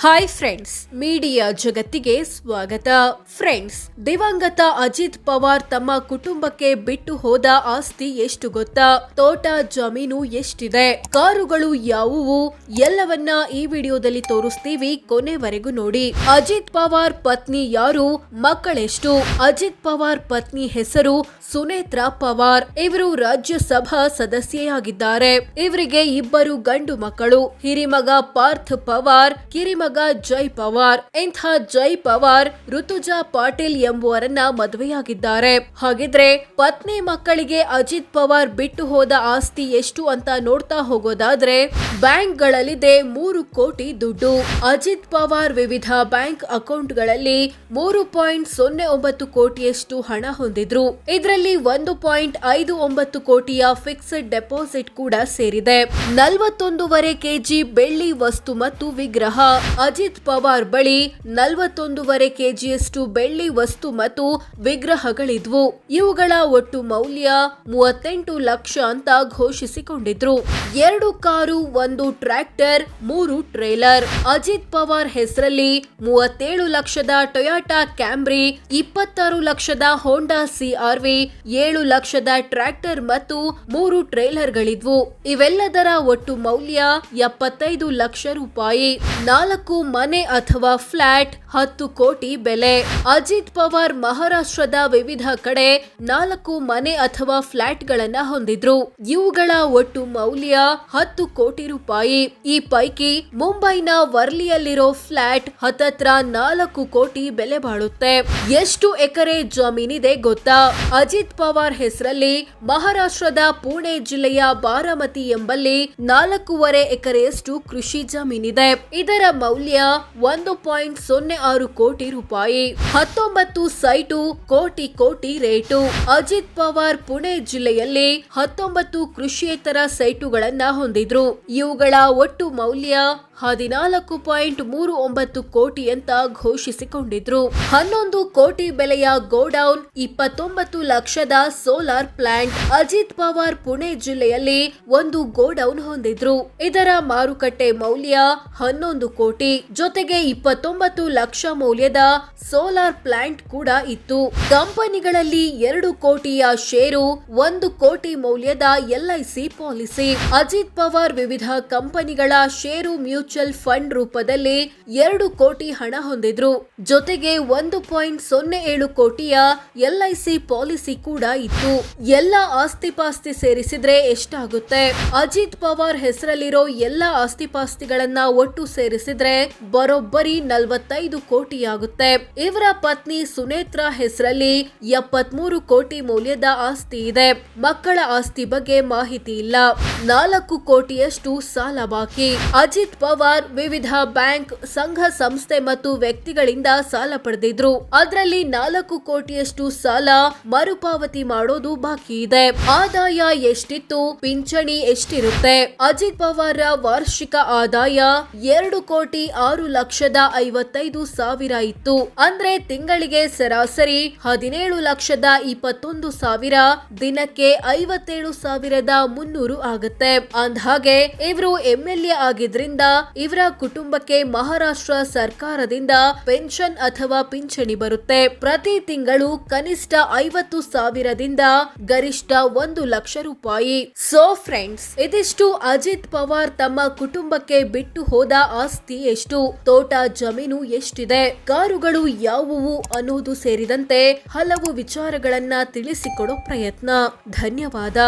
Hi friends, media ಜಗತ್ತಿಗೆ ಸ್ವಾಗತ. Friends, ದಿವಂಗತ ಅಜಿತ್ ಪವಾರ್ ತಮ್ಮ ಕುಟುಂಬಕ್ಕೆ ಬಿಟ್ಟು ಹೋದ ಆಸ್ತಿ ಎಷ್ಟು ಗೊತ್ತಾ? ತೋಟ, ಜಮೀನು ಎಷ್ಟಿದೆ, ಕಾರುಗಳು ಯಾವುವು, ಎಲ್ಲವನ್ನ ಈ ವಿಡಿಯೋದಲ್ಲಿ ತೋರಿಸ್ತೀವಿ. ಕೊನೆವರೆಗೂ ನೋಡಿ. ಅಜಿತ್ ಪವಾರ್ ಪತ್ನಿ ಯಾರು, ಮಕ್ಕಳೆಷ್ಟು? ಅಜಿತ್ ಪವಾರ್ ಪತ್ನಿ ಹೆಸರು ಸುನೇತ್ರಾ ಪವಾರ್. ಇವರು ರಾಜ್ಯಸಭಾ ಸದಸ್ಯೆಯಾಗಿದ್ದಾರೆ. ಇವರಿಗೆ ಇಬ್ಬರು ಗಂಡು ಮಕ್ಕಳು. ಹಿರಿಮಗ ಪಾರ್ಥ್ ಪವಾರ್, ಕಿರಿಮಗ ಜೈ ಪವಾರ್. ಇಂಥ ಜೈ ಪವಾರ್ ಋತುಜಾ ಪಾಟೀಲ್ ಎಂಬುವರನ್ನ ಮದುವೆಯಾಗಿದ್ದಾರೆ. ಹಾಗಿದ್ರೆ ಪತ್ನಿ ಮಕ್ಕಳಿಗೆ ಅಜಿತ್ ಪವಾರ್ ಬಿಟ್ಟು ಹೋದ ಆಸ್ತಿ ಎಷ್ಟು ಅಂತ ನೋಡ್ತಾ ಹೋಗೋದಾದ್ರೆ, ಬ್ಯಾಂಕ್ಗಳಲ್ಲಿದೆ 3 ಕೋಟಿ ದುಡ್ಡು. ಅಜಿತ್ ಪವಾರ್ ವಿವಿಧ ಬ್ಯಾಂಕ್ ಅಕೌಂಟ್ಗಳಲ್ಲಿ 3.09 ಕೋಟಿಯಷ್ಟು ಹಣ ಹೊಂದಿದ್ರು. ಇದರಲ್ಲಿ 1.59 ಕೋಟಿಯ ಫಿಕ್ಸ್ಡ್ ಡೆಪಾಸಿಟ್ ಕೂಡ ಸೇರಿದೆ. 41.5 ಕೆಜಿ ಬೆಳ್ಳಿ ವಸ್ತು ಮತ್ತು ವಿಗ್ರಹ. ಅಜಿತ್ ಪವಾರ್ ಬಳಿ 41.5 ಕೆಜಿಯಷ್ಟು ಬೆಳ್ಳಿ ವಸ್ತು ಮತ್ತು ವಿಗ್ರಹಗಳಿದ್ವು. ಇವುಗಳ ಒಟ್ಟು ಮೌಲ್ಯ 38 ಲಕ್ಷ ಅಂತ ಘೋಷಿಸಿಕೊಂಡಿದ್ರು. 2 car, 1 tractor, 3 trailer. Ajit Pawar ಹೆಸರಲ್ಲಿ 37 ಲಕ್ಷದ ಟೊಯಾಟಾ ಕ್ಯಾಮ್ರಿ, 26 ಲಕ್ಷದ ಹೋಂಡಾ CR-V, 7 ಲಕ್ಷದ ಟ್ರ್ಯಾಕ್ಟರ್ ಮತ್ತು 3 ಟ್ರೇಲರ್ಗಳಿದ್ವು. ಇವೆಲ್ಲದರ ಒಟ್ಟು ಮೌಲ್ಯ 75 ಲಕ್ಷ ರೂಪಾಯಿ. 4 ಮನೆ ಅಥವಾ ಫ್ಲಾಟ್, 10 ಕೋಟಿ ಬೆಲೆ. ಅಜಿತ್ ಪವಾರ್ ಮಹಾರಾಷ್ಟ್ರದ ವಿವಿಧ ಕಡೆ 4 ಮನೆ ಅಥವಾ ಫ್ಲಾಟ್ ಗಳನ್ನ ಹೊಂದಿದ್ರು. ಇವುಗಳ ಒಟ್ಟು ಮೌಲ್ಯ 10 ಕೋಟಿ ರೂಪಾಯಿ. ಈ ಪೈಕಿ ಮುಂಬೈನ ವರ್ಲಿಯಲ್ಲಿರೋ ಫ್ಲಾಟ್ ಹತ್ತತ್ರ 4 ಕೋಟಿ ಬೆಲೆ ಬಾಳುತ್ತೆ. ಎಷ್ಟು ಎಕರೆ ಜಮೀನಿದೆ ಗೊತ್ತಾ? ಅಜಿತ್ ಪವಾರ್ ಹೆಸರಲ್ಲಿ ಮಹಾರಾಷ್ಟ್ರದ ಪುಣೆ ಜಿಲ್ಲೆಯ ಬಾರಾಮತಿ ಎಂಬಲ್ಲಿ 4.5 ಎಕರೆಯಷ್ಟು ಕೃಷಿ ಜಮೀನಿದೆ. ಇದರ ಮೌಲ್ಯ 1.06 ಕೋಟಿ ರೂಪಾಯಿ. 19 ಸೈಟು, ಕೋಟಿ ರೇಟು. ಅಜಿತ್ ಪವಾರ್ ಪುಣೆ ಜಿಲ್ಲೆಯಲ್ಲಿ 19 ಕೃಷಿಯೇತರ ಸೈಟುಗಳನ್ನ ಹೊಂದಿದ್ರು. ಇವುಗಳ ಒಟ್ಟು ಮೌಲ್ಯ 14.39 ಕೋಟಿ ಅಂತ ಘೋಷಿಸಿಕೊಂಡಿದ್ರು. 11 ಕೋಟಿ ಬೆಲೆಯ ಗೋಡೌನ್, 29 ಲಕ್ಷದ ಸೋಲಾರ್ ಪ್ಲಾಂಟ್. ಅಜಿತ್ ಪವಾರ್ ಪುಣೆ ಜಿಲ್ಲೆಯಲ್ಲಿ ಒಂದು ಗೋಡೌನ್ ಹೊಂದಿದ್ರು. ಇದರ ಮಾರುಕಟ್ಟೆ ಮೌಲ್ಯ 11 ಕೋಟಿ. ಜೊತೆಗೆ 29 ಲಕ್ಷ ಮೌಲ್ಯದ ಸೋಲಾರ್ ಪ್ಲಾಂಟ್ ಕೂಡ ಇತ್ತು. ಕಂಪನಿಗಳಲ್ಲಿ 2 ಕೋಟಿಯ ಷೇರು, 1 ಕೋಟಿ ಮೌಲ್ಯದ LIC ಪಾಲಿಸಿ. ಅಜಿತ್ ಪವಾರ್ ವಿವಿಧ ಕಂಪನಿಗಳ ಷೇರು ಮ್ಯೂಚುವಲ್ ಫಂಡ್ ರೂಪದಲ್ಲಿ 2 ಕೋಟಿ ಹಣ ಹೊಂದಿದ್ರು. ಜೊತೆಗೆ 1.07 ಕೋಟಿಯ LIC ಪಾಲಿಸಿ ಕೂಡ ಇತ್ತು. ಎಲ್ಲ ಆಸ್ತಿಪಾಸ್ತಿ ಸೇರಿಸಿದ್ರೆ ಎಷ್ಟಾಗುತ್ತೆ? ಅಜಿತ್ ಪವಾರ್ ಹೆಸರಲ್ಲಿರೋ ಎಲ್ಲ ಆಸ್ತಿಪಾಸ್ತಿಗಳನ್ನ ಒಟ್ಟು ಸೇರಿಸಿದ್ರೆ ಬರೋಬ್ಬರಿ 45 ಕೋಟಿ ಆಗುತ್ತೆ. ಇವರ ಪತ್ನಿ ಸುನೇತ್ರಾ ಹೆಸರಲ್ಲಿ 73 ಕೋಟಿ ಮೌಲ್ಯದ ಆಸ್ತಿ ಇದೆ. ಮಕ್ಕಳ ಆಸ್ತಿ ಬಗ್ಗೆ ಮಾಹಿತಿ ಇಲ್ಲ. 4 ಕೋಟಿಯಷ್ಟು ಸಾಲ ಬಾಕಿ. ಅಜಿತ್ ಪವಾರ್ ವಿವಿಧ ಬ್ಯಾಂಕ್, ಸಂಘ ಸಂಸ್ಥೆ ಮತ್ತು ವ್ಯಕ್ತಿಗಳಿಂದ ಸಾಲ ಪಡೆದಿದ್ರು. ಅದರಲ್ಲಿ 4 ಕೋಟಿಯಷ್ಟು ಸಾಲ ಮರುಪಾವತಿ ಮಾಡೋದು ಬಾಕಿ ಇದೆ. ಆದಾಯ ಎಷ್ಟಿತ್ತು, ಪಿಂಚಣಿ ಎಷ್ಟಿರುತ್ತೆ? ಅಜಿತ್ ಪವಾರ್ ವಾರ್ಷಿಕ ಆದಾಯ 2,06,55,000 ಇತ್ತು. ಅಂದ್ರೆ ತಿಂಗಳಿಗೆ ಸರಾಸರಿ 17,21,000, ದಿನಕ್ಕೆ 57,300 ಆಗುತ್ತೆ. ಅಂದ್ಹಾಗೆ ಇವರು MLA ಆಗಿದ್ರಿಂದ ಇವರ ಕುಟುಂಬಕ್ಕೆ ಮಹಾರಾಷ್ಟ್ರ ಸರ್ಕಾರದಿಂದ ಪೆನ್ಷನ್ ಅಥವಾ ಪಿಂಚಣಿ ಬರುತ್ತೆ. ಪ್ರತಿ ತಿಂಗಳು ಕನಿಷ್ಠ 50,000ದಿಂದ ಗರಿಷ್ಠ 1 ಲಕ್ಷ ರೂಪಾಯಿ. ಸೋ ಫ್ರೆಂಡ್ಸ್, ಇದಿಷ್ಟು ಅಜಿತ್ ಪವಾರ್ ತಮ್ಮ ಕುಟುಂಬಕ್ಕೆ ಬಿಟ್ಟು ಹೋದ ಆಸ್ತಿ ಎಷ್ಟು, ತೋಟ, ಜಮೀನು ಎಷ್ಟಿದೆ, ಕಾರುಗಳು ಯಾವುವು ಅನ್ನೋದು ಸೇರಿದಂತೆ ಹಲವು ವಿಚಾರಗಳನ್ನ ತಿಳಿಸಿಕೊಡೋ ಪ್ರಯತ್ನ. ಧನ್ಯವಾದ.